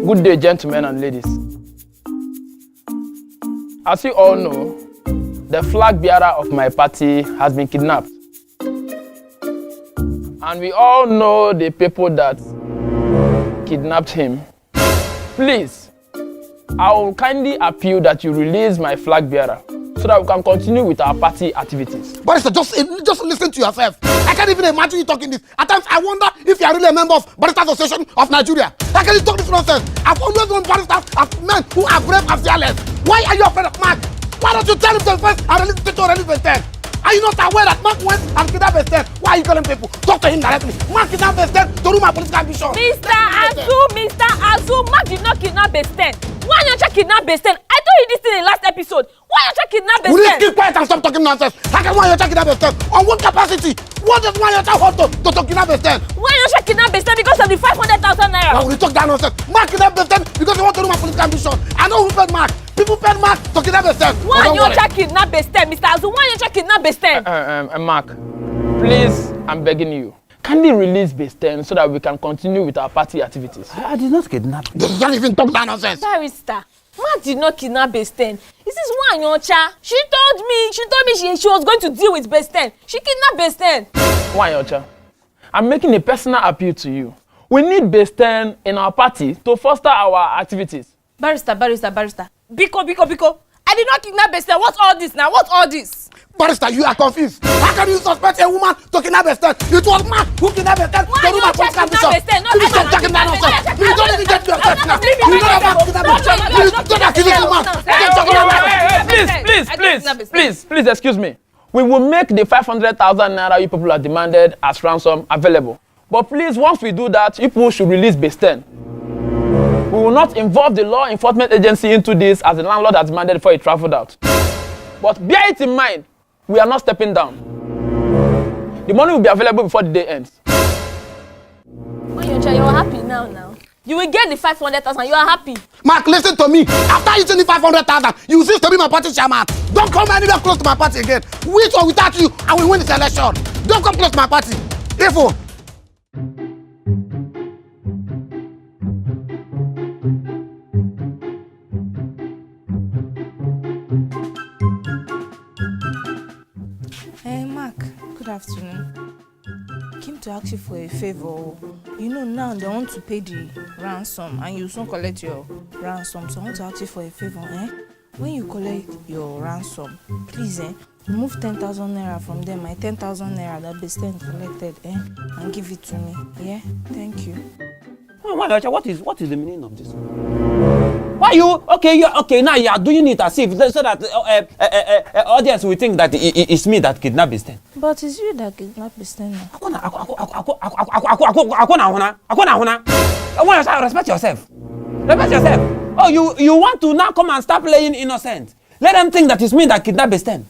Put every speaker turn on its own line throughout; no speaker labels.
Good day, gentlemen and ladies. As you all know, the flag bearer of my party has been kidnapped. And we all know the people that kidnapped him. Please, I will kindly appeal that you release my flag bearer so that we can continue with our party activities.
Barrister, just listen to yourself. I can't even imagine you talking this. At times, I wonder if you are really a member of Barrister Association of Nigeria. How can you talk this nonsense? I've always known barristers as men who are brave and fearless. Why are you afraid of Mark? Why don't you tell him to first and release to release Besten? Are you not aware that Mark went and kidnapped Besten? Why are you calling people? Talk to him directly. Mark kidnapped Besten to do my political ambition.
Mr. Azu, Mark did not kidnap Besten. Why don't you kidnap Besten? I told you this in the last episode. Why don't you kidnap Besten?
Will you keep quiet and stop talking nonsense? How can one kidnap Besten? On what capacity? What does one hold to kidnap Besten?
Why don't you kidnap Besten because of the 500,000 naira?
Why will you talk that nonsense? Mark kidnapped Besten because he want to do my political ambition. I know who paid Mark. People paid Mark to kidnap Besten.
Why don't you kidnap Besten, Mr. Azu? Why don't you kidnap Besten?
Mark, please, I'm begging you. Kindly release Besten so that we can continue with our party activities.
I did not kidnap.
You don't even talk that nonsense.
Barrister, Mark did not kidnap Besten. This is Wanyocha. She told me she was going to deal with Besten. She kidnapped Besten.
Wanyocha, I'm making a personal appeal to you. We need Besten in our party to foster our activities.
Barrister. Biko. I did not kidnap Besten. What's all this now? What's all this?
Barrister, you are confused. How can you suspect a woman to kidnap Besten? It was Mark who kidnapped Besten to do my political ambition. You stop talking that nonsense. You don't even get yourself now. You know about kidnapping. You don't accuse the man.
Please, excuse me. We will make the 500,000 naira you people have demanded as ransom available. But please, once we do that, you people should release Besten. We will not involve the law enforcement agency into this as the landlord has demanded before he traveled out. But bear it in mind, we are not stepping down. The money will be available before the day ends.
Wanyocha, you're happy now. You will get the 500,000. You are happy.
Mark, listen to me. After eating the 500,000, you cease to be my party chairman. Don't come anywhere close to my party again. With or without you, I will win this election. Don't come close to my party. Therefore.
Good afternoon. Came to ask you for a favor. You know now they want to pay the ransom and you soon collect your ransom. So I want to ask you for a favor. When you collect your ransom, please remove 10,000 naira from them. My 10,000 naira that Besten collected and give it to me. Yeah? Thank you.
What is the meaning of this? Why you okay? Now you are doing it as if so that audience will think that it's me that kidnapped Besten.
But it's you that kidnapped Besten now.
Respect yourself. Respect yourself. Oh, you want to now come and start playing innocent? Let them think that it's me that kidnapped Besten.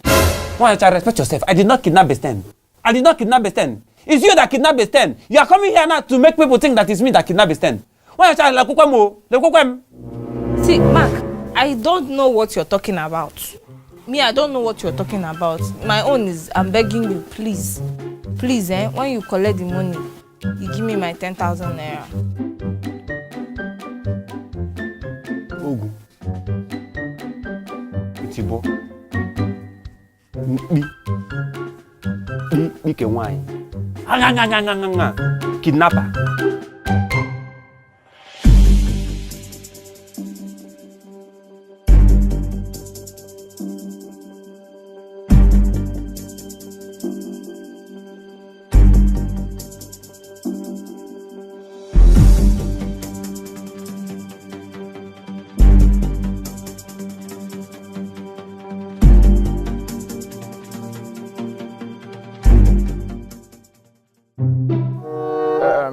Respect yourself. I did not kidnap Besten. It's you that kidnapped Besten. You are coming here now to make people think that it's me that kidnapped Besten.
See, Mark, I don't know what you're talking about. I don't know what you're talking about. My own is, I'm begging you, please, when you collect the money, you give me my 10,000 naira.
Ogu. Itibo. Mike wine. Kidnapper.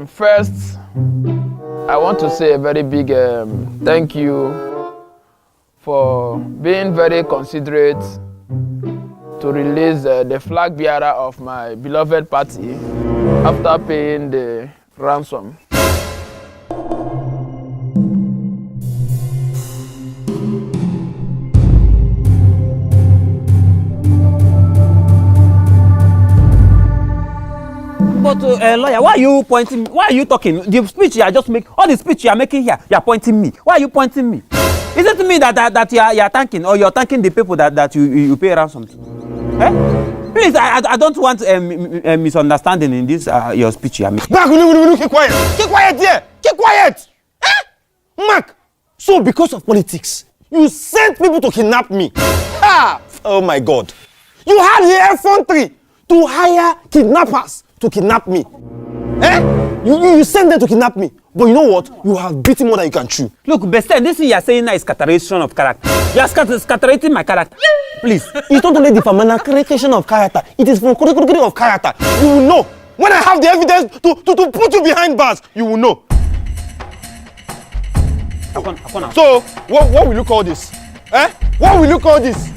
First, I want to say a very big thank you for being very considerate to release the flag bearer of my beloved party after paying the ransom.
But lawyer, why are you pointing? Why are you talking? The speech you are just making, all the speech you are making here, you are pointing me. Why are you pointing me? Is it me that you are thanking, or you are thanking the people that you pay ransom to? Eh? Please, I don't want misunderstanding in this your speech you are making.
Mark, keep quiet. Keep quiet here. Keep quiet. Eh? Mark, so because of politics, you sent people to kidnap me. Ah! Oh my God. You had the effrontery to hire kidnappers to kidnap me. Eh? You sent them to kidnap me. But you know what? You have beaten more than you can chew.
Look, Bester, this thing you are saying now is scatteration of character. You are scatterating my character.
Please, it's not only the fabrication of character. It is from category of character. You will know. When I have the evidence to put you behind bars, you will know. So, what will you call this? Eh? What will you call this?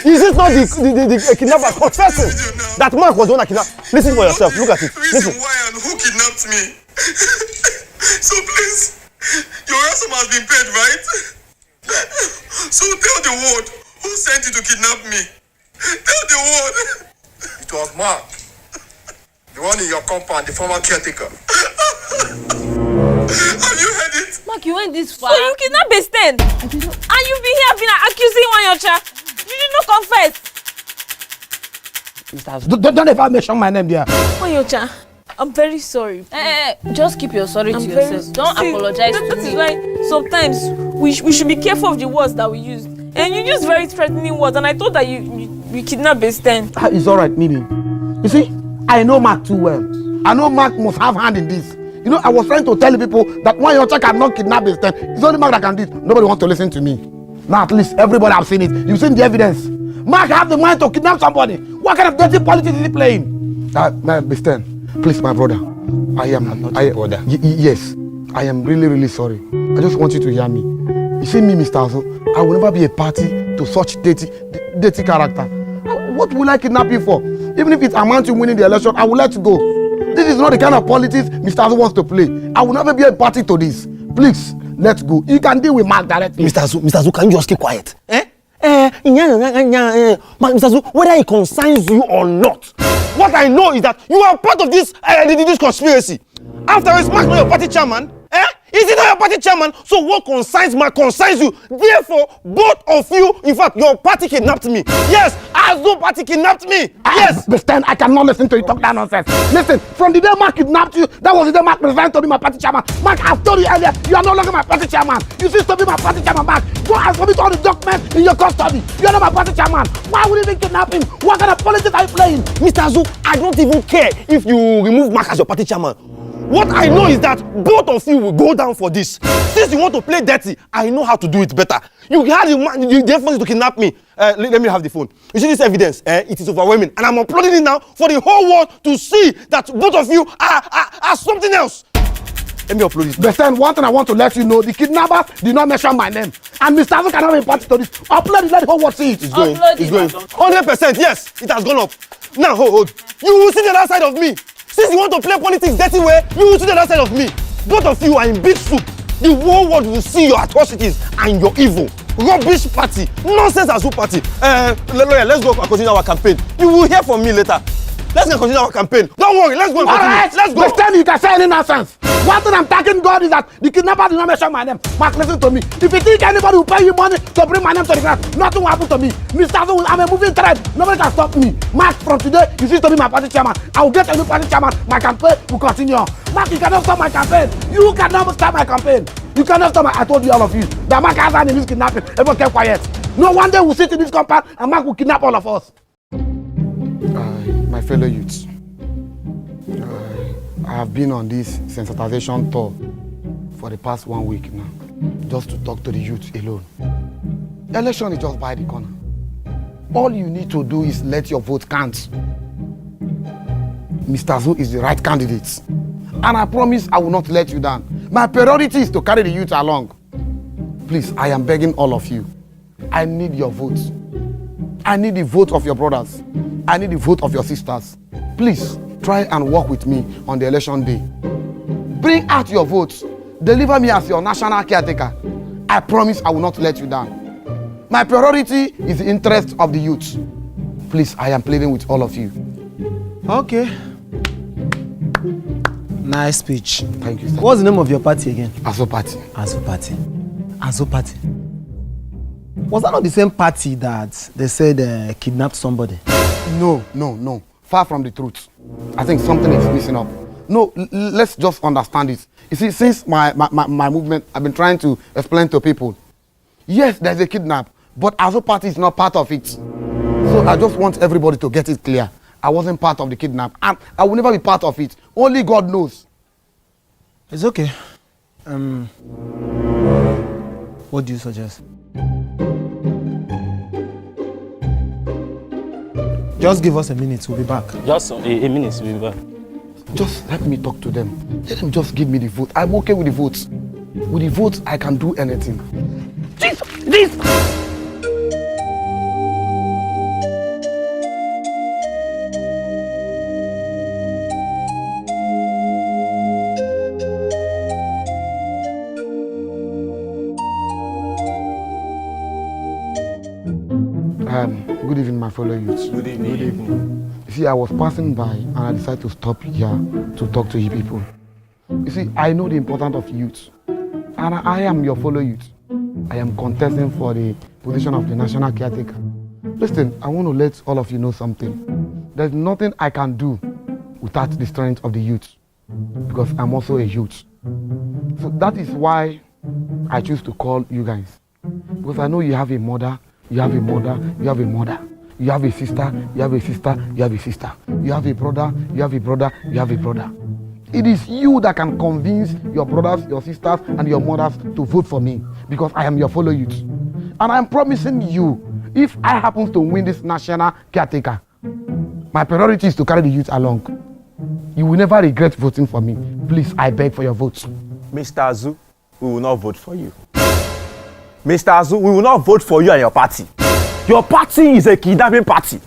Is it not the kidnapper confessing that Mark was the one that kidnapped? Listen for yourself. Look at it. Listen.
Why and who kidnapped me? So please, your ransom has been paid, right? So tell the world who sent you to kidnap me. Tell the world. It was Mark, the one in your compound, the former caretaker. Have you heard it?
Mark, you went this far. So you kidnapped Besten? And you've been here accusing Wanyocha. You did not confess.
Don't ever mention my name there.
Wanyocha, I'm very sorry. Just keep your sorry to yourself. Don't apologize to me. That is why sometimes we should be careful of the words that we use. And you use very threatening words, and I thought that you kidnapped Besten.
It's all right, Mimi. You see, I know Mark too well. I know Mark must have hand in this. You know, I was trying to tell people that when your child cannot kidnap Besten, it's only Mark that can do it. Nobody wants to listen to me. Now at least everybody have seen it. You've seen the evidence. Mark have the mind to kidnap somebody. What kind of dirty politics is he playing? Besten, please, my brother. I'm not your brother. Yes, I am really, really sorry. I just want you to hear me. You see me, Mr. Azo, I will never be a party to such dirty character. What will I kidnap you for? Even if it amounts to winning the election, I will let you go. This is not the kind of politics Mr. Azo wants to play. I will never be a party to this. Please, let's go. You can deal with Mark directly.
Mr. Azo, can you just keep quiet? Mr. Azo, whether it concerns you or not, what I know is that you are part of this conspiracy. After all, Mark not your party chairman. Is it not your party chairman? So what concerns Mark concerns you. Therefore, both of you, in fact, your party kidnapped me. Yes, Azo party kidnapped me. Yes.
Besten, I cannot listen to you talk that nonsense. Listen, from the day Mark kidnapped you, that was the day Mark resigned to be my party chairman. Mark, I've told you earlier, you are no longer my party chairman. You cease to be my party chairman, Mark. Go and submit all the documents in your custody. You are not my party chairman. Why would you even kidnap him? What kind of politics are you playing?
Mr. Azo, I don't even care if you remove Mark as your party chairman. What I know is that both of you will go down for this. Since you want to play dirty, I know how to do it better. You had the effort to kidnap me. Let me have the phone. You see this evidence? It is overwhelming. And I'm uploading it now for the whole world to see that both of you are something else. Let me upload it.
Besten, one thing I want to let you know, the kidnapper did not mention my name. And Mr. Azo cannot be party to this. Upload it, let the whole world see it.
It's going. It's going. 100%, yes, it has gone up. Now, hold. You will see the other side of me. Since you want to play politics dirty way, you will see the other side of me. Both of you are in big soup. The whole world will see your atrocities and your evil. Rubbish party. Nonsense Azo party. Lawyer, let's go and continue our campaign. You will hear from me later. Let's go and continue our campaign. Don't worry, let's go and continue.
Right. Let's go. Next time you can say any nonsense. One thing I'm thanking God is that the kidnapper did not mention my name. Mark, listen to me. If you think anybody will pay you money to bring my name to the ground, nothing will happen to me. Mr. Azo, I'm a moving thread. Nobody can stop me. Mark, from today, you cease to be my party chairman. I will get a new party chairman. My campaign will continue. Mark, you cannot stop my campaign. You cannot stop my campaign. You cannot stop my... I told you, all of you, that Mark has an in kidnapping. Everyone kept quiet. No, one day we'll sit in this compound and Mark will kidnap all of us. My fellow youths, I have been on this sensitization tour for the past 1 week now, just to talk to the youth alone. Election is just by the corner. All you need to do is let your vote count. Mr. Azo is the right candidate, and I promise I will not let you down. My priority is to carry the youth along. Please, I am begging all of you. I need your votes. I need the vote of your brothers. I need the vote of your sisters. Please, try and work with me on the election day. Bring out your votes. Deliver me as your national caretaker. I promise I will not let you down. My priority is the interest of the youth. Please, I am pleading with all of you.
Okay.
Nice speech.
Thank you, sir.
What's the name of your party again?
Aso Party.
Aso Party. Aso Party. Was that not the same party that they said kidnapped somebody?
No. Far from the truth. I think something is missing up. No, let's just understand it. You see, since my movement, I've been trying to explain to people. Yes, there's a kidnap, but Aso Party is not part of it. So I just want everybody to get it clear. I wasn't part of the kidnap, and I will never be part of it. Only God knows.
It's okay. What do you suggest? Just give us a minute, we'll be back.
Just a minute, we'll be back.
Just let me talk to them. Let them just give me the vote. I'm okay with the votes. With the votes, I can do anything. This! Good evening, my fellow youths.
Good evening. Good evening.
You see, I was passing by and I decided to stop here to talk to you people. You see, I know the importance of youth, and I am your fellow youth. I am contesting for the position of the national caretaker. Listen, I want to let all of you know something. There's nothing I can do without the strength of the youth, because I'm also a youth. So that is why I choose to call you guys, because I know you have a mother, you have a mother, you have a mother. You have a sister, you have a sister, you have a sister. You have a brother, you have a brother, you have a brother. It is you that can convince your brothers, your sisters, and your mothers to vote for me, because I am your fellow youth. And I am promising you, if I happen to win this national caretaker, my priority is to carry the youth along. You will never regret voting for me. Please, I beg for your votes.
Mr. Azu, we will not vote for you. Mr. Azu, we will not vote for you and your party. Your party is a kidnapping party.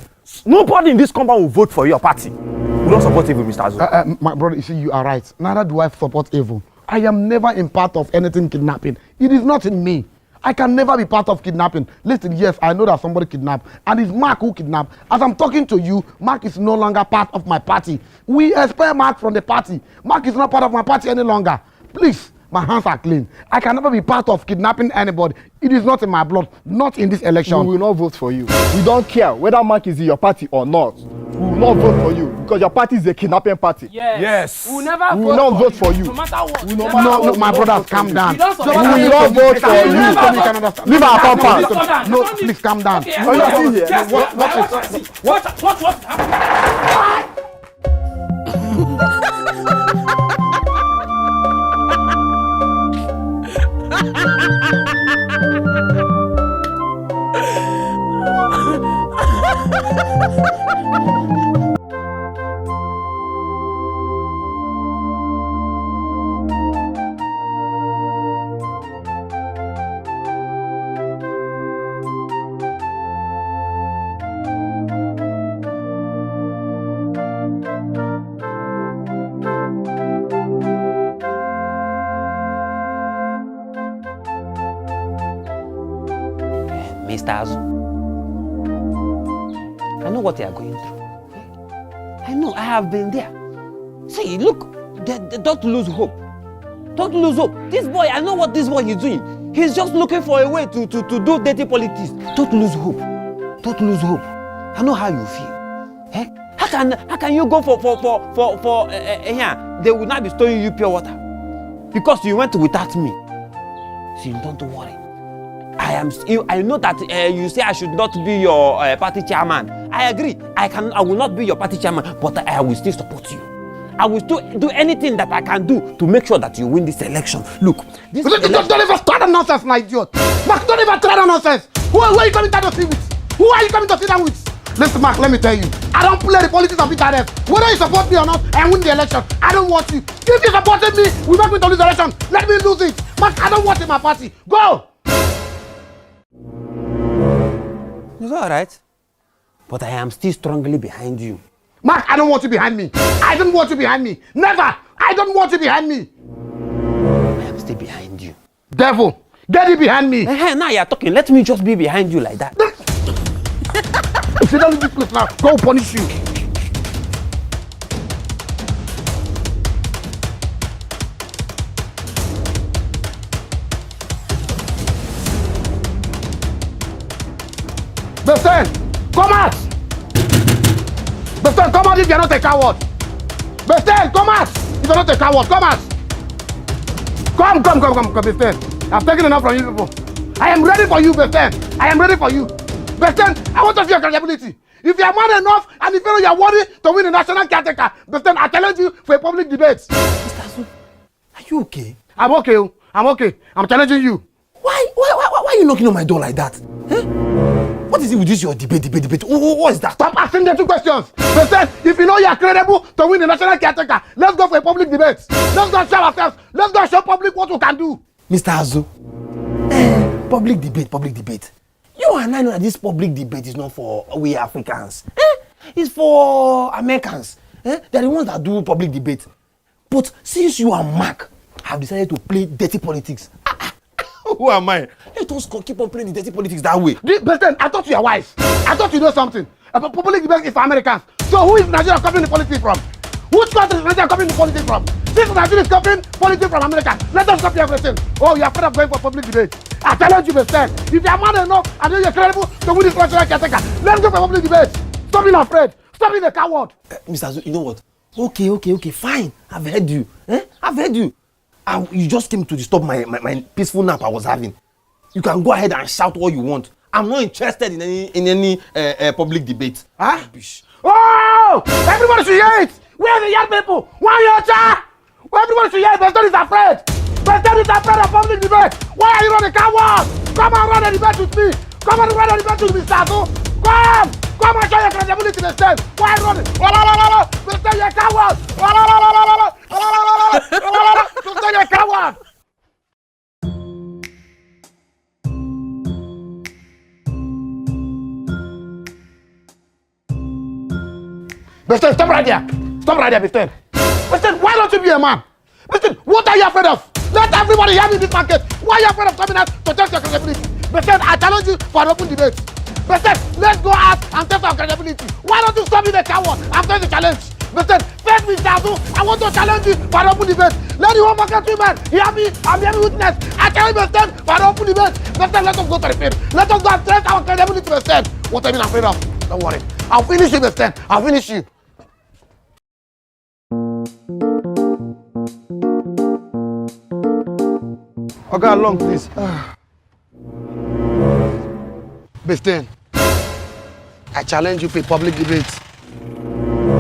Nobody in this compound will vote for your party. We don't support evil, Mr. Azu.
My brother, you see, you are right. Neither do I support evil. I am never in part of anything kidnapping. It is not in me. I can never be part of kidnapping. Listen, yes, I know that somebody kidnapped, and it's Mark who kidnapped. As I'm talking to you, Mark is no longer part of my party. We expel Mark from the party. Mark is not part of my party any longer. Please, my hands are clean. I can never be part of kidnapping anybody. It is not in my blood, not in this election.
We will not vote for you. We don't care whether Mark is in your party or not. We will not vote for you because your party is a kidnapping party.
Yes.
We will not vote for you.
No matter what.
No, my brothers, calm down.
We will not vote for you. Leave our compound.
No, please calm down.
Okay,
Oh, you are still here.
What happened?
Mr. Azu, I know what you are going through. I know, I have been there. See, look, don't lose hope. Don't lose hope. This boy, I know what this boy is doing. He's just looking for a way to do dirty politics. Don't lose hope. Don't lose hope. I know how you feel. Eh? How can you go for here? They will not be storing you pure water because you went without me. So don't worry. I know that you say I should not be your party chairman. I agree. I will not be your party chairman, but I will still support you. I will still do anything that I can do to make sure that you win this election. Look, this election...
Don't even start that nonsense, my idiot. Mark, don't even try that nonsense. Who are you coming to see with? Who are you coming to sit down with? Listen, Mark, let me tell you. I don't play the politics of bitterness. Whether you support me or not, I win the election. I don't want you. If you supported me, we make me to lose the election. Let me lose it. Mark, I don't want it in my party. Go!
It's all right. But I am still strongly behind you.
Mark, I don't want you behind me. I don't want you behind me. Never. I don't want you behind me.
I am still behind you.
Devil, get it behind me.
Hey, now you are talking. Let me just be behind you like that.
If you don't leave this place now, go punish you. Bestin, come out! Bestin, come out if you're not a coward! Bestin, come out! If you're not a coward, come out! Come, Bestin. I've taken enough from you people. I am ready for you, Bestin. I am ready for you. Bestin, I want to see your credibility. If you are man enough and if you are worthy to win the national caretaker, Bestin, I challenge you for a public debate.
Mr. Azu, are you okay?
I'm okay. I'm okay. I'm challenging you.
Why are you knocking on my door like that? Eh? What is it with this your debate? What is that?
Stop asking the two questions. Bestin, if you know you are credible to win the national caretaker, let's go for a public debate. Let's go show ourselves. Let's go show public what we can do.
Mr. Azu, public debate. You and I know that this public debate is not for we Africans. It's for Americans. They're the ones that do public debate. But since you and Mark have decided to play dirty politics, who am I? Let us keep on playing the dirty politics that way.
Bestin, I thought you are wise. I thought you know something. Public debate is for Americans. So who is Nigeria copying the politics from? Which country is Nigeria copying the politics from? Since Nigeria is copying politics from America, let us copy everything. Oh, you are afraid of going for public debate. I challenge you, Bestin. If you are man enough and you are credible to win this national caretaker, let's go for public debate. Stop being afraid. Stop being a coward.
Mr. Azu, you know what? Okay, fine. I've heard you. I've heard you. You just came to disturb my peaceful nap I was having. You can go ahead and shout what you want. I'm not interested in any public debate.
Huh? Oh! Everybody should hear it! Where are the young people? Why are you? Everybody should hear it. Bestin is afraid. Bestin is afraid of public debate. Why are you running coward? Come and run a debate with me. Come and run a debate with me, Azu. Come and show your credibility, Bestin. Why are you running? Bestin, you're a coward. Bestin, you're a coward. Bestin, stop right there. Stop right there, Bestin. Bestin, why don't you be a man? Bestin, what are you afraid of? Let everybody hear me in this market. Why are you afraid of coming out to test your credibility? Bestin, I challenge you for an open debate. Bestin, let's go out and test our credibility. Why don't you stop being a coward after the challenge? Bestin, first me, Azu, I want to challenge you for an open debate. Let the whole market women hear me and hear me witness. I challenge Bestin for an open debate. Bestin, let us go to the field. Let us go and test our credibility, Bestin. What are you afraid of? Don't worry. I'll finish you, Bestin. I'll finish you.
Okay, along, please.
Bestin, I challenge you for a public debate.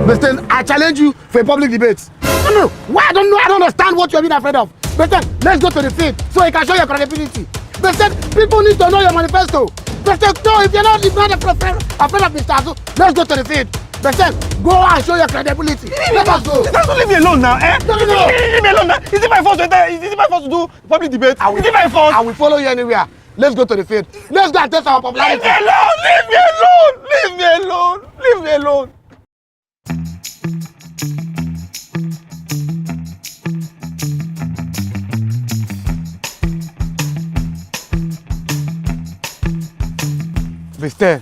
Bestin, I challenge you for a public debate. No. Why? I don't understand what you're being afraid of. Bestin, let's go to the field so you can show your credibility. Bestin, people need to know your manifesto. Bestin, no, if you're not afraid of Mr. Azu, let's go to the field. Bestin, go and show your credibility. Let us go.
Don't leave me alone now, eh?
No.
Leave me alone now. Is it my fault to do public debate? Is it my fault?
I will follow you anywhere. Let's go to the field. Let's go and test our popularity.
Leave me alone.
Bestin,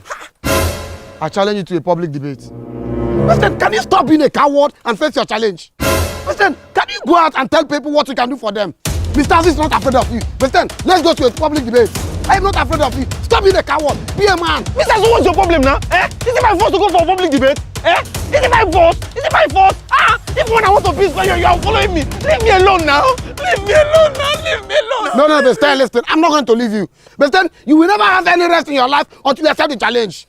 I challenge you to a public debate. Bestin, can you stop being a coward and face your challenge? Bestin, can you go out and tell people what you can do for them? Mr. Azu is not afraid of you. Bestin, let's go to a public debate. I am not afraid of you. Stop being a coward. Be a man.
Mr. Azu, what's your problem now? Is it my fault to go for a public debate? Is it my fault? If when I want to peace for you, you are following me. Leave me alone now.
No, Bestin, listen. I'm not going to leave you. Bestin, you will never have any rest in your life until you accept the challenge.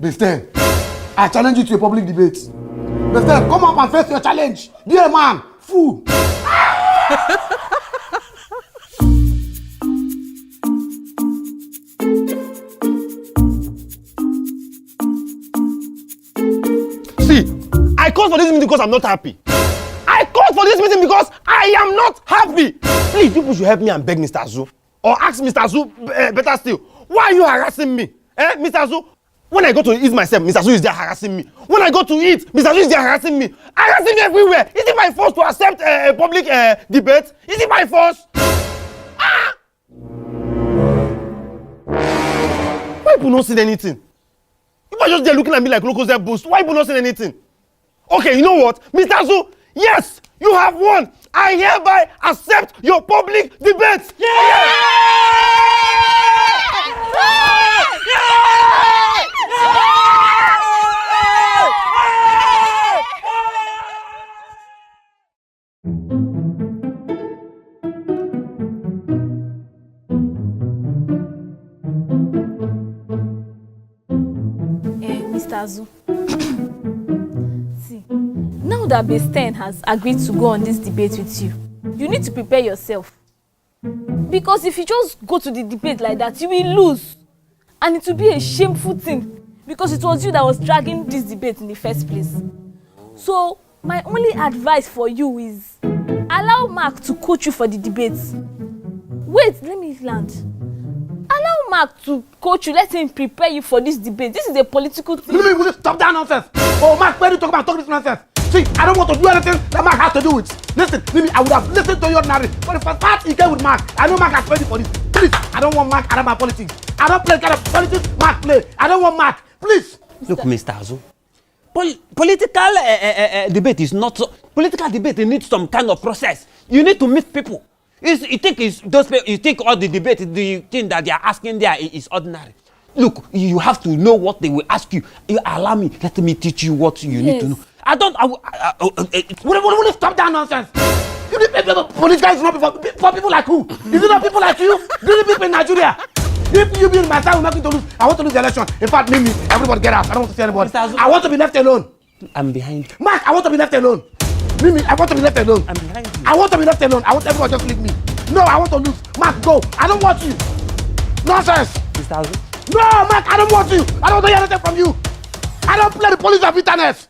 Bestin, I challenge you to a public debate. Bestin, come up and face your challenge. Be a man. Fool.
See, I called for this meeting because I'm not happy. I called for this meeting because I am not happy. Please, people should help me and beg Mr. Azu. Or ask Mr. Azu, better still, why are you harassing me? Mr. Azu, when I go to eat myself, Mr. Azu is there harassing me. When I go to eat, Mr. Azu is there harassing me. Harassing me everywhere. Is it my fault to accept a public debate? Is it my fault? Why people not saying anything? You are just there looking at me like locals there boost. Why people not saying anything? Okay, you know what? Mr. Azu, yes, you have won. I hereby accept your public debate. Yeah!
Azu. See, now that Besten has agreed to go on this debate with you, you need to prepare yourself. Because if you just go to the debate like that, you will lose. And it will be a shameful thing. Because it was you that was dragging this debate in the first place. So, my only advice for you is, allow Mark to coach you for the debates. Wait, let me land. Allow Mark to coach you, let him prepare you for this debate. This is a political thing.
Will you stop that nonsense? Oh, Mark, where do you talk this nonsense? See, I don't want to do anything that Mark has to do with. Listen, Mimi, I would have listened to your narrative. But the first part he came with Mark, I know Mark has ready for this. Please, I don't want Mark around my politics. I don't play the kind of politics Mark play. I don't want Mark. Please.
Look, Mr. Azu, political debate is not so. Political debate needs some kind of process. You need to meet people. You think all the debate, the thing that they are asking there is ordinary. Look, you have to know what they will ask you. You allow me, let me teach you what you need to know.
Will you stop that nonsense? Political is not for people like who? Is it not people like you? Greedy people in Nigeria? If you be in my side, we're not going to lose. I want to lose the election. In fact, Mimi, everybody get out. I don't want to see anybody. I want to be left alone.
I'm behind you.
Mark, I want to be left alone. Mimi, I want to be left alone.
I'm behind you.
I want to be left alone. I want everyone just leave me. No, I want to lose. Mark, go. I don't want you. Nonsense.
Mr. Azu?
No, Mark, I don't want you. I don't hear anything from you. I don't play the police of internet.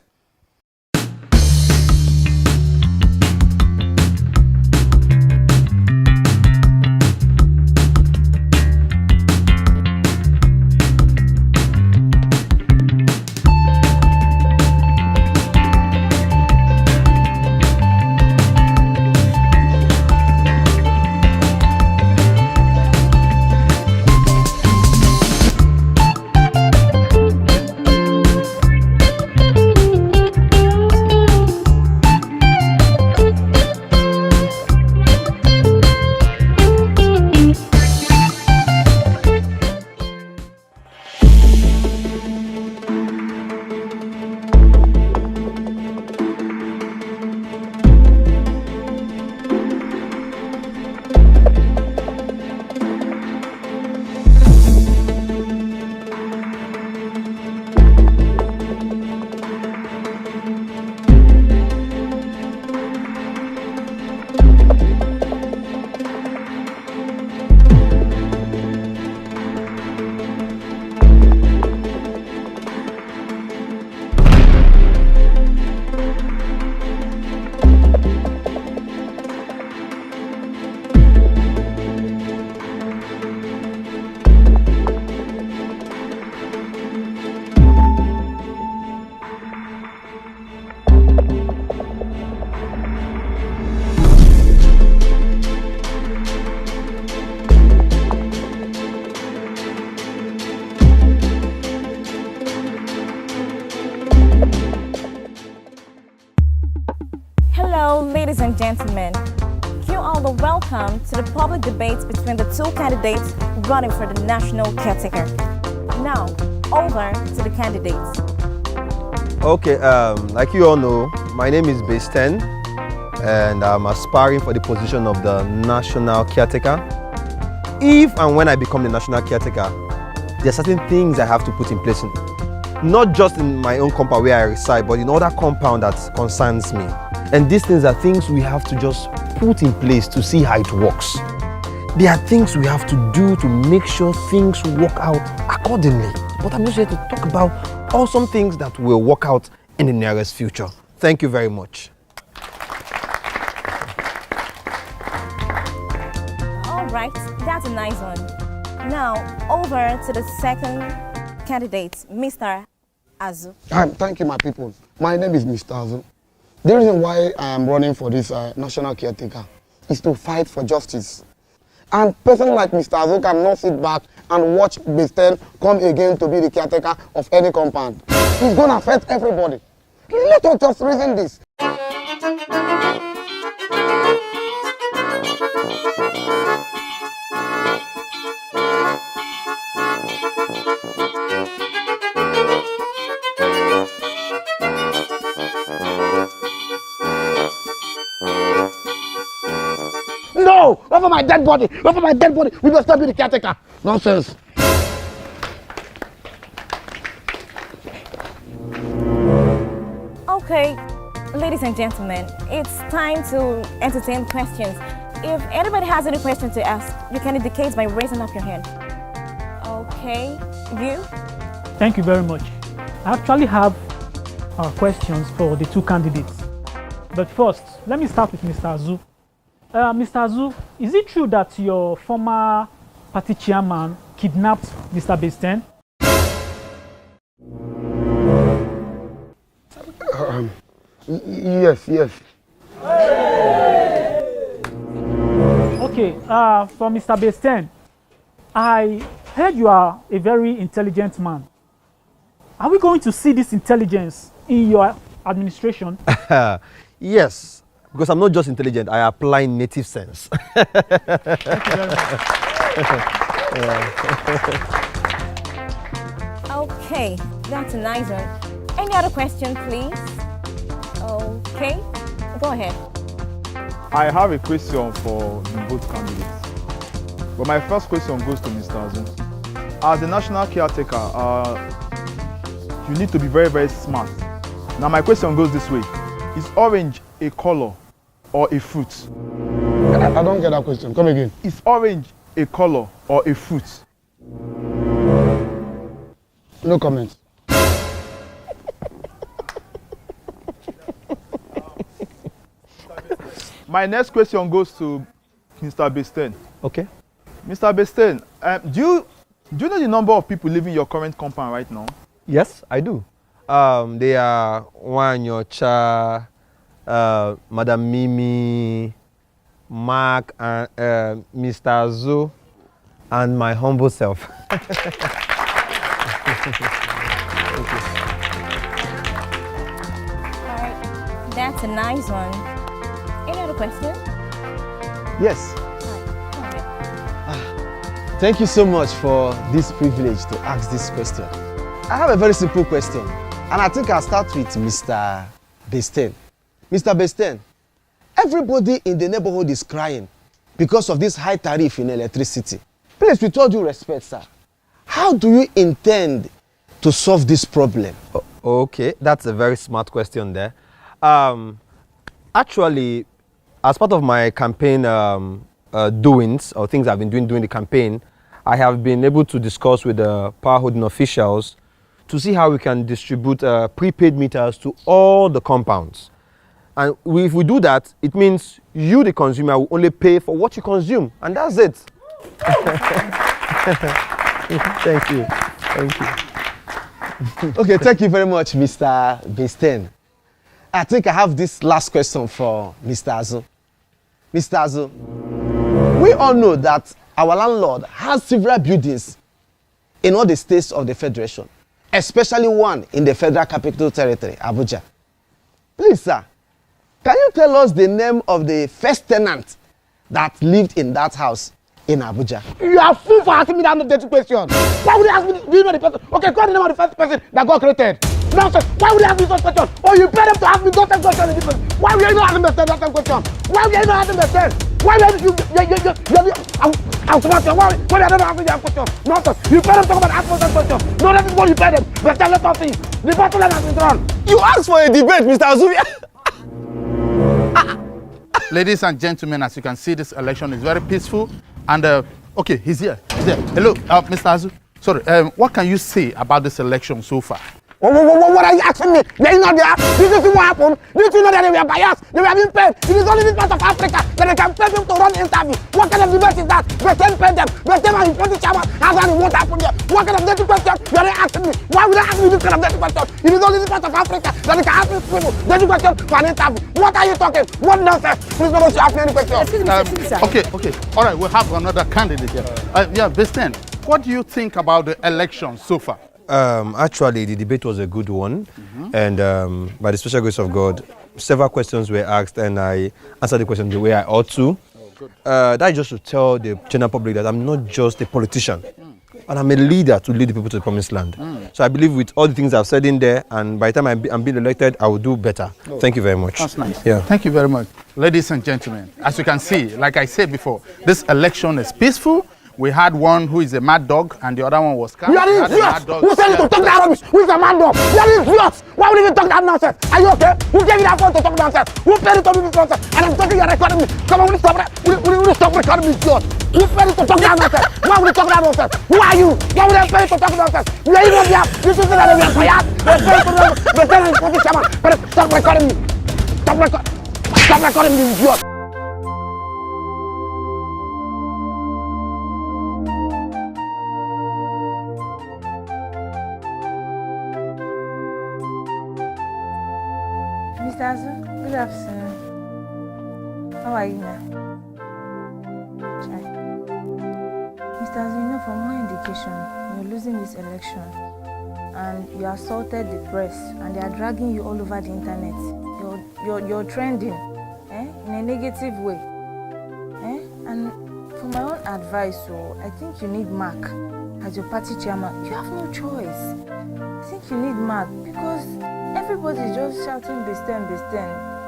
Ladies and gentlemen, you all are welcome to the public debates between the two candidates running for the national caretaker. Now, over to the candidates.
Okay, like you all know, my name is Besten, and I'm aspiring for the position of the national caretaker. If and when I become the national caretaker, there are certain things I have to put in place, not just in my own compound where I reside, but in other compound that concerns me. And these things are things we have to just put in place to see how it works. There are things we have to do to make sure things work out accordingly. But I'm just here to talk about awesome things that will work out in the nearest future. Thank you very much.
All right, that's a nice one. Now, over to the second candidate, Mr. Azu.
Thank you, my people. My name is Mr. Azu. The reason why I am running for this national caretaker is to fight for justice. And person like Mr. Azu cannot sit back and watch Besten come again to be the caretaker of any compound. It's going to affect everybody. Let us just reason this. No! Over my dead body! Over my dead body! We must not be the caretaker! Nonsense!
Okay, ladies and gentlemen, it's time to entertain questions. If anybody has any question to ask, you can indicate by raising up your hand. Okay, you?
Thank you very much. I actually have questions for the two candidates. But first, let me start with Mr. Azu. Mr. Azu, is it true that your former party chairman kidnapped Mr. Besten?
Yes.
Okay, for Mr. Besten, I heard you are a very intelligent man. Are we going to see this intelligence in your administration?
Yes, because I'm not just intelligent, I apply native sense.
Thank you very much.
Okay, that's a nice one. Any other question, please? Okay, go ahead.
I have a question for both candidates. But my first question goes to Mr. Azu. As the national caretaker, you need to be very, very smart. Now my question goes this way. Is orange a color or a fruit?
I don't get that question. Come again.
Is orange a color or a fruit?
No comment.
My next question goes to Mr. Besten.
Okay.
Mr. Besten, do you know the number of people living in your current compound right now?
Yes, I do. They are Wanyocha, Madam Mimi, Mark, and Mr. Azu, and my humble self.
Alright, that's a nice one. Any other question?
Yes.
Alright, go ahead.
Thank you so much for this privilege to ask this question. I have a very simple question, and I think I'll start with Mr. Besten. Mr. Besten, everybody in the neighborhood is crying because of this high tariff in electricity. Please, with all due respect, sir, how do you intend to solve this problem?
Okay, that's a very smart question there. Actually, as part of my campaign doings, or things I've been doing during the campaign, I have been able to discuss with the power holding officials to see how we can distribute prepaid meters to all the compounds. And if we do that, it means you, the consumer, will only pay for what you consume. And that's it. Thank you. Thank you.
Okay, thank you very much, Mr. Besten. I think I have this last question for Mr. Azu. Mr. Azu, we all know that our landlord has several buildings in all the states of the Federation, especially one in the Federal Capital Territory, Abuja. Please, sir, can you tell us the name of the first tenant that lived in that house in Abuja?
You are fool for asking me that dirty question. Why would you ask me? Do you know the person? Okay, call the name of the first person that got created. Nonsense. Why would you ask me such question? Or you pay them to ask me those same questions? Why would you not ask me that same question? Why would you not ask me the same? Why would you? I'm smart. Why would you not ask me that question? Nonsense. You pay them to come and ask me that question. No, that is what you pay them. But tell us see. The battle has been drawn.
You asked for a debate, Mr. Azu.
Ladies and gentlemen, as you can see, this election is very peaceful. And okay, he's here. Hello, Mr. Azu. Sorry, what can you say about this election so far?
What are you asking me? They are not there. This is what happened. This is not that they were biased. They were being paid. It is only this part of Africa that they can pay them to run interview. What kind of debate is that? They can pay them. They tell me what the chairman has done. What happened here? What kind of dirty question you are asking me? Why would I ask me this kind of dirty question? It is only this part of Africa that they can ask these people dirty question for an interview. What are you talking? What nonsense? Please don't ask me any question.
Excuse me, okay. All right, we'll have another candidate here. Yeah, Besten, what do you think about the election so far?
Actually, the debate was a good one, and by the special grace of God, several questions were asked, and I answered the question the way I ought to. That's just to tell the general public that I'm not just a politician, and I'm a leader to lead the people to the promised land. So I believe with all the things I've said in there, and by the time I'm being elected, I will do better. Thank you very much.
That's nice.
Yeah.
Thank you very much. Ladies and gentlemen, as you can see, like I said before, this election is peaceful. We had one who is a mad dog, and the other one was calm.
You are idiot! Who said you to talk that rubbish? Who is a mad dog? You are idiot! Why would you even talk that nonsense? Are you okay? Who gave you that phone to talk nonsense? Who paid you to do this nonsense? And I'm talking, you're recording me. Come on, will you stop that? Will you stop recording me, idiot? Who paid you to talk that nonsense? Why would you talk that nonsense? Who are you? Why would I pay you to talk nonsense? You are even there. You think that they are fired? They pay you to do this. They tell you to this chairman. But stop recording me. Stop recording me, idiot.
Mr. Azu, good afternoon. How are you now? Mr. Azu, you know, from my indication, you're losing this election and you assaulted the press and they are dragging you all over the internet. You're trending in a negative way. And for my own advice, I think you need Mark as your party chairman. You have no choice. I think you need Mark because everybody's just shouting Besten.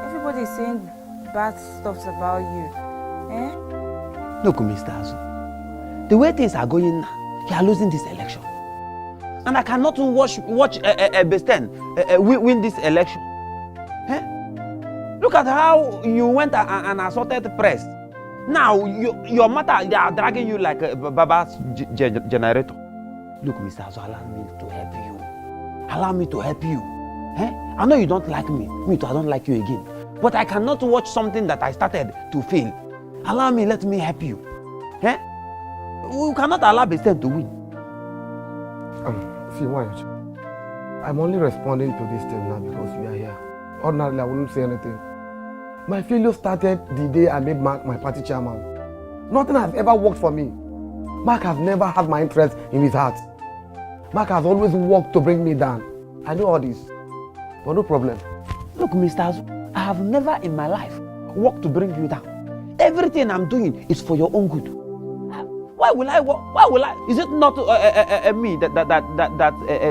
Everybody's saying bad stuff about you.
Look, Mr. Azu, the way things are going now, you are losing this election. And I cannot watch Besten win this election. Look at how you went and assaulted the press. Now, your matter, they are dragging you like a Baba's generator. Look, Mr. Azu, allow me to help you. Allow me to help you. I know you don't like me. Me too, I don't like you again. But I cannot watch something that I started to fail. Allow me, let me help you. We cannot allow Besten to win.
See, why? I'm only responding to this thing now because you are here. Ordinarily, I wouldn't say anything. My failure started the day I made Mark my party chairman. Nothing has ever worked for me. Mark has never had my interest in his heart. Mark has always worked to bring me down. I know all this, but no problem.
Look, Mr. Azu, I have never in my life worked to bring you down. Everything I'm doing is for your own good. Why will I? Is it not me that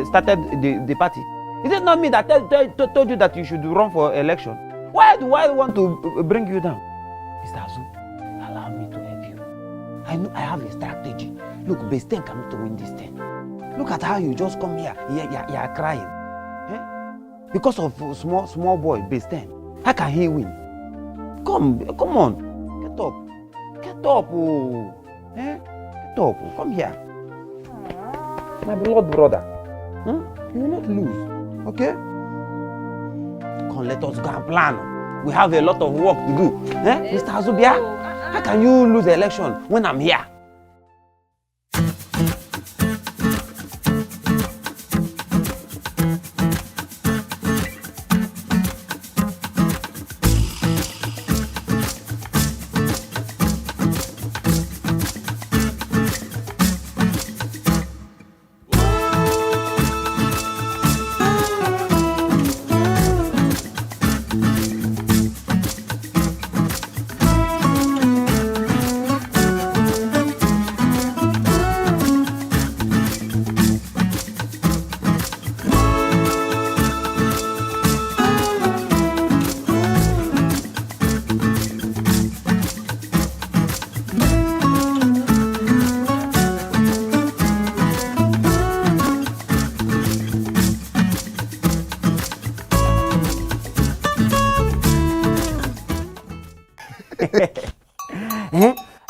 started the party? Is it not me that told you that you should run for election? Why do I want to bring you down? Mr. Azu, allow me to help you. I know I have a strategy. Look, Besten cannot win this thing. Look at how you just come here. You are crying. Because of small boy, Besten. How can he win? Come on. Get up. Get up. Get up. Come here. My blood brother. You will not lose. Okay? Come, let us go and plan. We have a lot of work to do. Mr. Azubia, how can you lose the election when I'm here?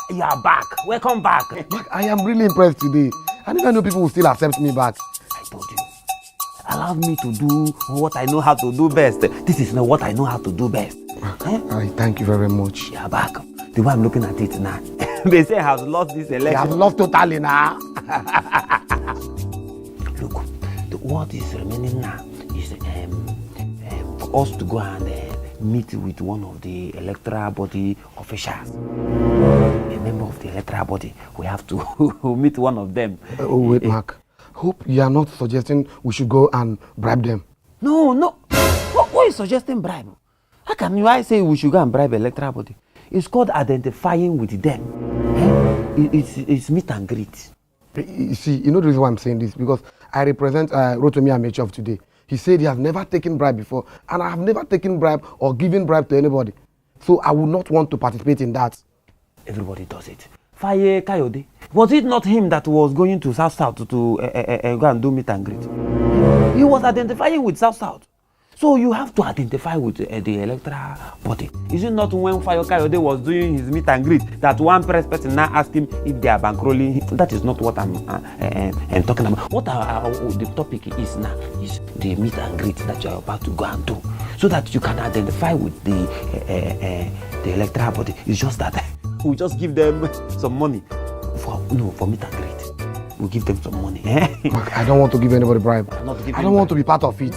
You are back. Welcome back.
I am really impressed today. I never knew people will still accept me back.
I told you. Allow me to do what I know how to do best. This is not what I know how to do best.
I thank you very much.
You are back. The way I'm looking at it now. They say I have lost this election.
You have lost totally now.
Look, what is remaining now is for us to go and meet with one of the electoral body officials. A member of the electoral body. We have to meet one of them.
Wait, Mark. Hope you are not suggesting we should go and bribe them.
No. Who is suggesting bribe? How can I say we should go and bribe electoral body? It's called identifying with them. It's meet and greet.
You see, you know the reason why I'm saying this? Because I represent Rotimi Amechi of today. He said he has never taken bribe before, and I have never taken bribe or given bribe to anybody. So I would not want to participate in that.
Everybody does it. Faye Kayode? Was it not him that was going to South to go and do meet and greet? He was identifying with South. So you have to identify with the electoral body. Is it not when Faye Kayode was doing his meet and greet that one press person now asked him if they are bankrolling him? That is not what I'm talking about. What the topic is now is the meet and greet that you are about to go and do, so that you can identify with the electoral body. It's just that we just give them some money for meet and greet. We give them some money.
I don't want to give anybody bribe. I don't want to be part of it.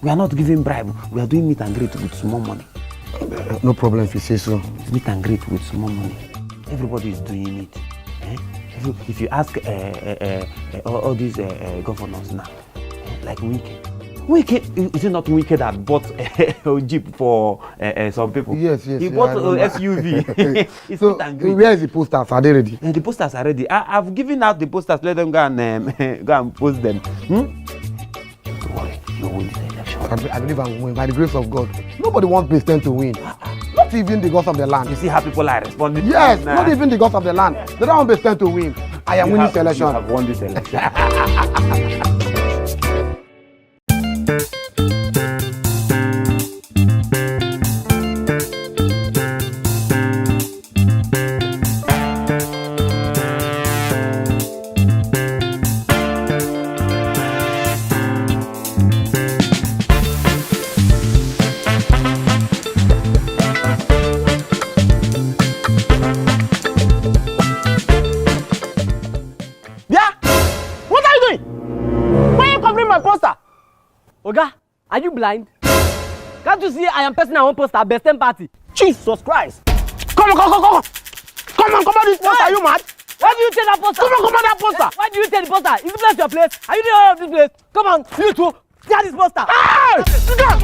We are not giving bribe. We are doing meet and greet with small money.
No problem if you say so.
Meet and greet with small money. Everybody is doing it. If you ask all these governors now, like Wike, is it not Wike that bought a Jeep for some people?
Yes.
He bought an SUV. It's
So,
meet and greet.
where is the posters? Are they ready?
The posters are ready. I've given out the posters. Let them go and post them. Don't worry, you win the election.
I believe I will win by the grace of God. Nobody wants President to win. Not even the gods of the land.
You see how people are responding?
Yes, not even the gods of the land. They don't want President to win. I am winning this election.
You have won this election.
Oga, are you blind? Can't you see I am person I want poster best 10 party? Jesus Christ!
Come on this poster, are you mad?
Why do you take that poster?
Come on that poster!
Why do you take the poster? Is this place your place? Are you the owner of this place? Come on, you two, tear this poster!
Hey! Sit down!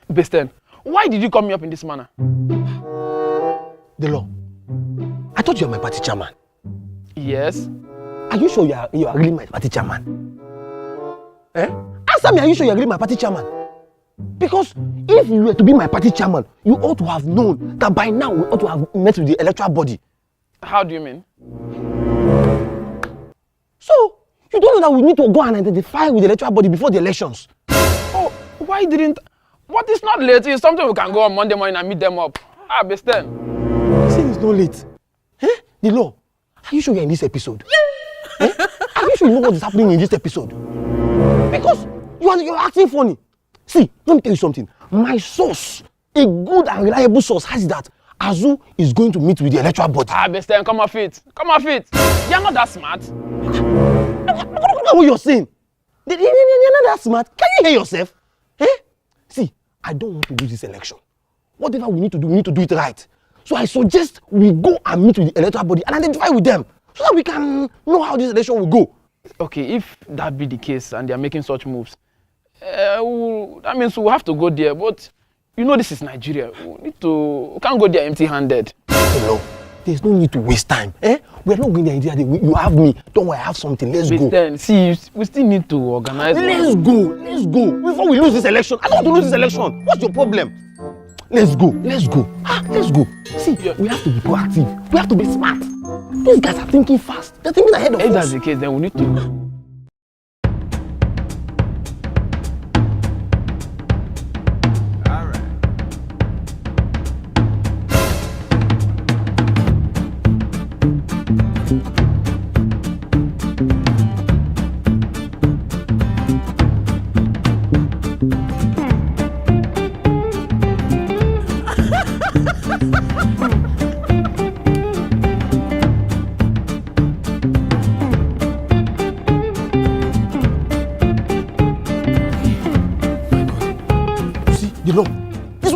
Besten, why did you call me up in this manner?
The law. I thought you were my party chairman.
Yes.
Are you sure you are really my party chairman? Answer me, are you sure you are really my party chairman? Because if you were to be my party chairman, you ought to have known that by now we ought to have met with the electoral body.
How do you mean?
So, you don't know that we need to go and identify with the electoral body before the elections.
Oh, why didn't... What is not late? It's something we can go on Monday morning and meet them up. Besten.
Saying it's not late. The law. Are you sure you're in this episode? Are you sure you know what is happening in this episode? Because you're acting funny. See, let me tell you something. My source, a good and reliable source, has that Azu is going to meet with the electoral body.
Besten, come off it. Come off it. You're not that smart.
Look at what you're saying. You're not that smart. Can you hear yourself? See, I don't want to lose this election. Whatever we need to do it right. So I suggest we go and meet with the electoral body and identify with them so that we can know how this election will go.
Okay, if that be the case and they are making such moves, that means we'll have to go there. But you know this is Nigeria. We can't go there empty-handed.
No, there's no need to waste time. We're not going there Nigeria. You have me. Don't worry, I have something. Let's go.
Then, see, we still need to organize.
Let's go. Before we lose this election. I don't want to lose this election. What's your problem? Let's go. Let's go. See, we have to be proactive. We have to be smart. These guys are thinking fast. They're thinking ahead of us.
If that's the case, then we need to...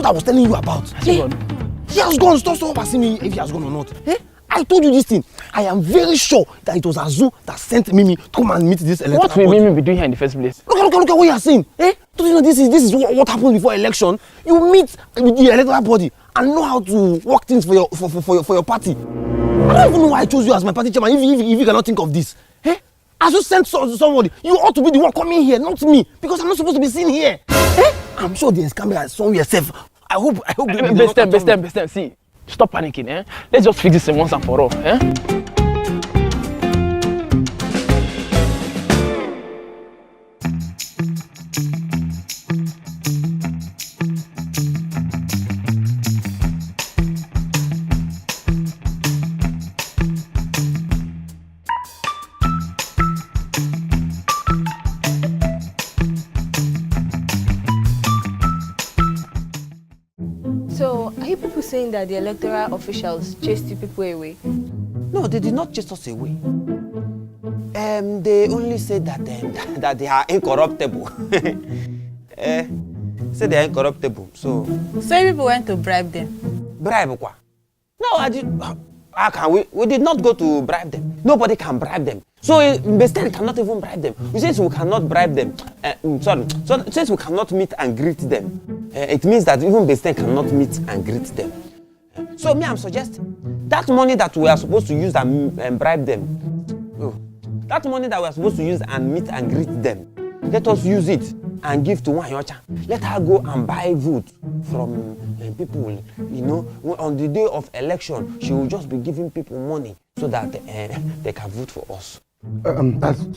I was telling you about. He has gone. Stop asking me if he has gone or not. I told you this thing. I am very sure that it was Azu that sent Mimi to come and meet this electoral body.
What will Mimi be doing here in the first place?
Look at what you are saying. Don't you know this is what happens before election? You meet with the electoral body and know how to work things for your party. I don't even know why I chose you as my party chairman if you cannot think of this. As you sent somebody, you ought to be the one coming here, not me, because I'm not supposed to be seen here. Eh? I'm sure the scammer has shown yourself. I hope.
Best, see, stop panicking, eh? Let's just fix this once and for all, eh?
So, are you people saying that the electoral officials chased you people away?
No, they did not chase us away. They only said that that they are incorruptible. Said they are incorruptible. So
So you people went to bribe them?
bribe quoi? No, I did. How can we? We did not go to bribe them. Nobody can bribe them. So Besten cannot even bribe them. Since we cannot bribe them, So since we cannot meet and greet them, it means that even Besten cannot meet and greet them. So me, I'm suggesting that money that we are supposed to use and bribe them, that money that we are supposed to use and meet and greet them, let us use it and give to Wanyocha. Let her go and buy vote from people. You know, on the day of election, she will just be giving people money so that they can vote for us.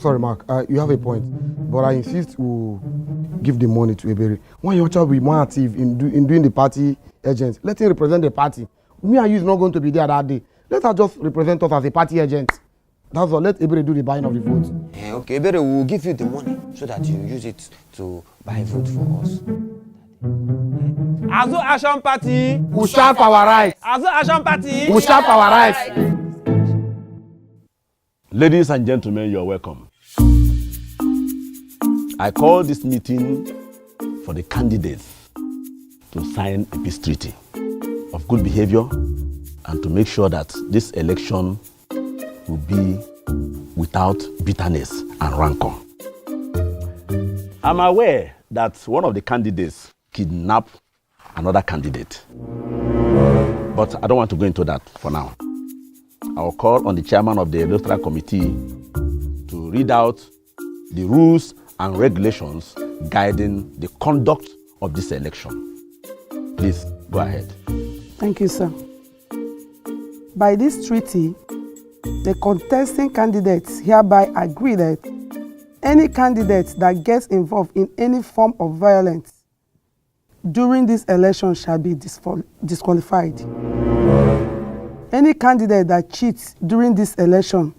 Sorry, Mark. You have a point, but I insist we give the money to Ebere. Wanyocha will be more active in doing the party agent. Let him represent the party. Me and you is not going to be there that day. Let her just represent us as a party agent. That's all. Let Ebere do the buying of the votes.
Okay, Ebere will give you the money so that you use it to buy vote for us. Azu Action Party,
we stand for our rights.
Azu Action Party,
we stand for our rights.
Ladies and gentlemen, you're welcome. I call this meeting for the candidates to sign a peace treaty of good behavior and to make sure that this election will be without bitterness and rancor. I'm aware that one of the candidates kidnapped another candidate, but I don't want to go into that for now. I'll call on the chairman of the electoral committee to read out the rules and regulations guiding the conduct of this election. Please go ahead.
Thank you, sir. By this treaty, the contesting candidates hereby agree that any candidate that gets involved in any form of violence during this election shall be disqualified. Any candidate that cheats during this election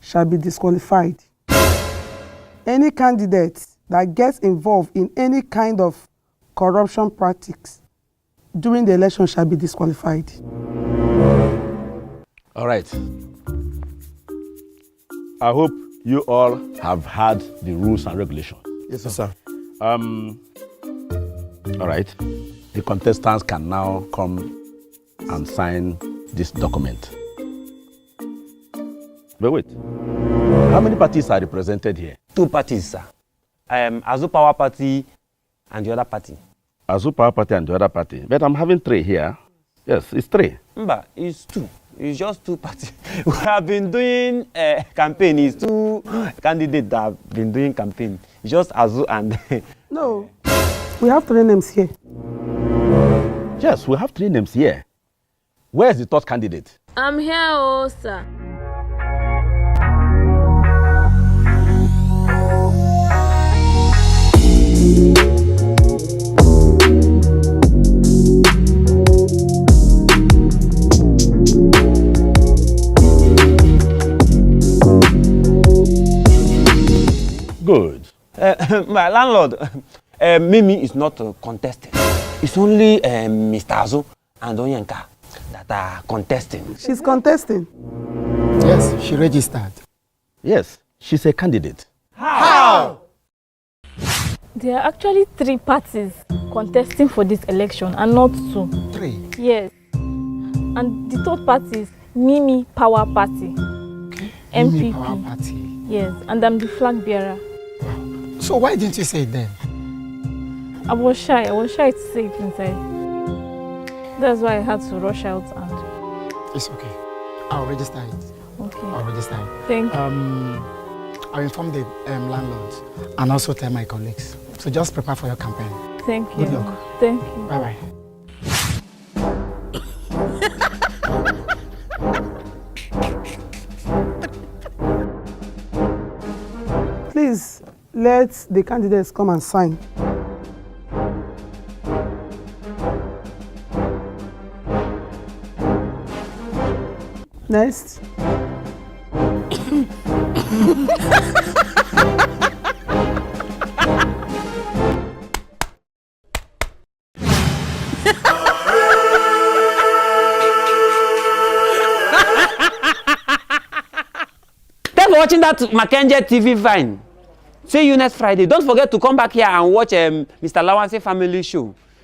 shall be disqualified. Any candidate that gets involved in any kind of corruption practice during the election shall be disqualified.
All right. I hope you all have heard the rules and regulations.
Yes, sir.
All right. The contestants can now come and sign this document. But wait, how many parties are represented here?
2 parties, sir. Azu Power Party and the other party.
Azu Power Party and the other party. But I'm having 3 here. Yes, it's 3.
Mba, it's 2. It's just 2 parties. We have been doing a campaign. It's 2 candidates that have been doing campaign. It's just Azu and...
No, we have 3 names here.
Yes, we have 3 names here. Where's the 3rd candidate?
I'm here, oh, sir.
Good.
My landlord, Mimi is not contesting. It's only Mr. Azu and Onyenka that are contesting.
She's contesting.
Yes, she registered.
Yes, she's a candidate.
How? There are actually 3 parties contesting for this election and not 2.
3?
Yes. And the 3rd party is Mimi Power Party.
Okay.
MPP.
Mimi Power Party.
Yes, and I'm the flag bearer.
So why didn't you say it then?
I was shy to say it inside. That's why I had to rush out and...
It's okay. I'll register it.
Okay.
I'll register it.
Thank you.
I'll inform the landlords and also tell my colleagues. So just prepare for your campaign.
Thank you.
Good luck.
Thank you.
Bye-bye.
Please, let the candidates come and sign. Next.
Thanks for watching that Markangel TV Vine. See you next Friday. Don't forget to come back here and watch Mr. Lawansi Family Show.